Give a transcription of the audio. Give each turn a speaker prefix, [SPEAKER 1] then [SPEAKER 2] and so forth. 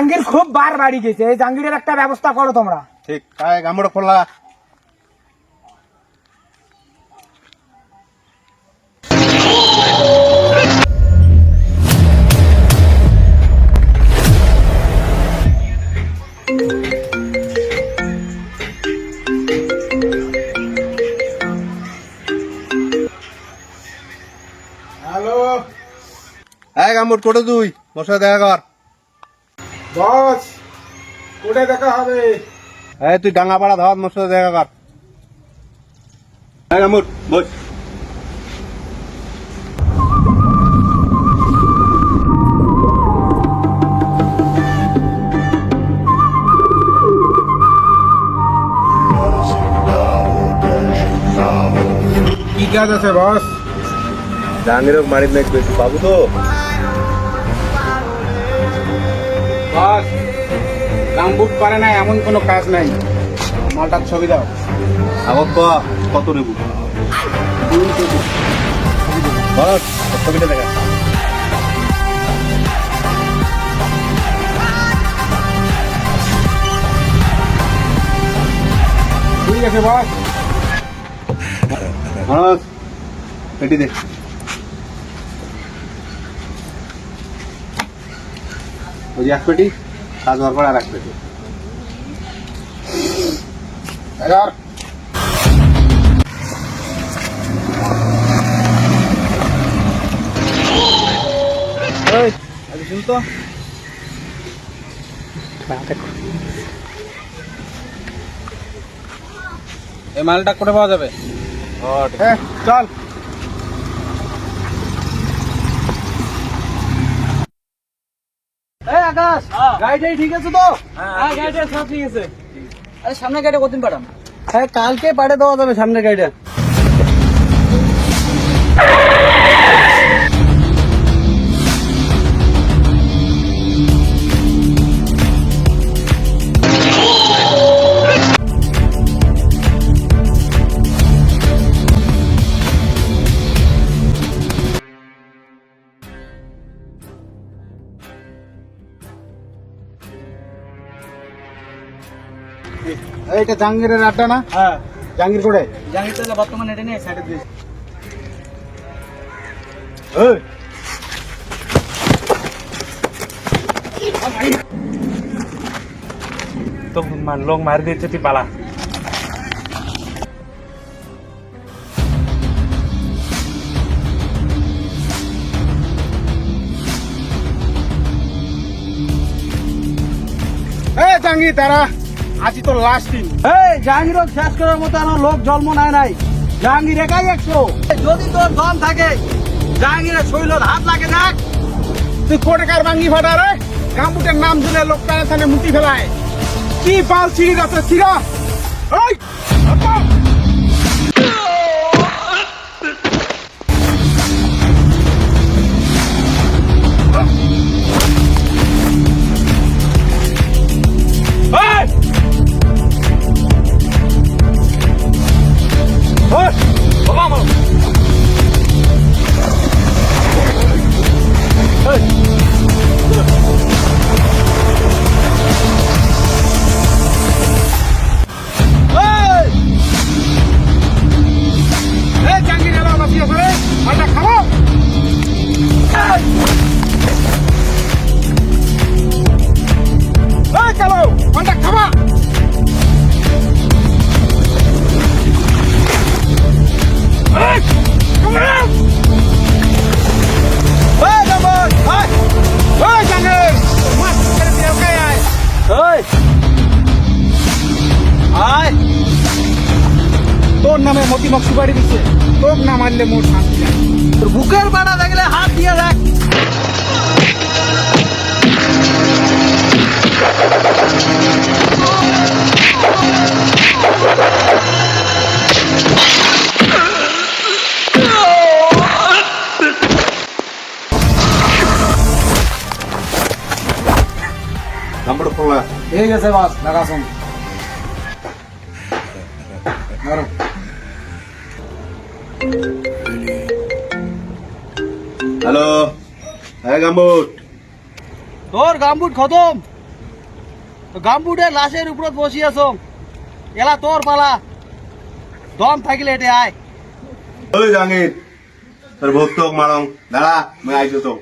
[SPEAKER 1] জাহাঙ্গীর খুব বার বাড়ি গেছে, এই জাহাঙ্গীরের একটা ব্যবস্থা করো তোমরা।
[SPEAKER 2] ঠিক তাই গামড়া খোলা।
[SPEAKER 1] হ্যালো
[SPEAKER 2] হ্যাঁ গামড় কোটে তুই মশা দেখা কর।
[SPEAKER 1] বস, কোটে দেখা হবে?
[SPEAKER 2] হ্যাঁ তুই ডাঙ্গাপাড়া ধাওয়াত মশা দেখা কর। হ্যাঁ গামড় বস।
[SPEAKER 1] কি কাজ আছে বস?
[SPEAKER 2] জাহাঙ্গীরক মারি মেঘ বেশি পাবো তো।
[SPEAKER 1] বস, গামবুট পারে না এমন কোনো কাজ নাই, মালটার ছবি দাও।
[SPEAKER 2] আগত কত নেব বস? ছবিটা দেখা।
[SPEAKER 1] ঠিক আছে বস।
[SPEAKER 2] বস পেটি দে। ওই যে এক পেটি, কাজ হওয়ার পর আর এক পেটি।
[SPEAKER 1] শুন তো, এই মালটা করে পাওয়া যাবে?
[SPEAKER 2] হ্যাঁ চল।
[SPEAKER 1] এই আকাশ, গাড়িটাই ঠিক আছে তো? হ্যাঁ গাড়িটা সব ঠিক আছে। আরে সামনে গাড়িটা কতদিন পাঠাম? হ্যাঁ কালকে পাঠিয়ে দেওয়া যাবে সামনে গাড়িটা।
[SPEAKER 2] এইটা জাহাঙ্গীরের আড্ডা না?
[SPEAKER 1] হ্যাঁ
[SPEAKER 2] জাহাঙ্গীর করে
[SPEAKER 1] জানি তো, বর্তমানে এটা নিয়ে সাইডে দিয়েছি।
[SPEAKER 3] तो लोग मार देते थे पाला।
[SPEAKER 2] জাহাঙ্গীর তারা আজি তো লাস্ট দিন।
[SPEAKER 1] এই জাহাঙ্গীর শেষ করার মতো আমার লোক জন্ম নেয় নাই। জাহাঙ্গীর একাই 100। যদি তোর দম থাকে জাহাঙ্গীরের শৈলত হাত লাগে দেখ।
[SPEAKER 2] তুই কোটেকার ভাঙ্গি ফাটা রে, গামবুটের নাম শুনে লোকটা এখানে মুতি ফেলায়। কি পাল ছিঁড়ি আছে ছিঁড়া। এই জাহাঙ্গীর এলো বাঁচিয়ে ধরে মালটা খাবো। চলো মালটা খাবা। তোর নামে মতিমক সুপারি দিচ্ছে, তোর না মারলে মোট শান্তি নাই।
[SPEAKER 1] তোর বুকের বাড়া দেখলে হাত দিয়ে দেখ।
[SPEAKER 2] গামবুট খোলা।
[SPEAKER 1] ঠিক আছে বাস, লাগাছুন।
[SPEAKER 2] হ্যালো, হ্যাঁ গামবুট।
[SPEAKER 1] তোর গামবুট খতম, তো গাম্বুটের লাশের উপর বসিয়েছ এলা তোর পালা দম থাকিলে এটে আয়
[SPEAKER 4] ওই জাহাঙ্গীর তোর ভক্ত মারং দাঁড়া আমি আইছো তো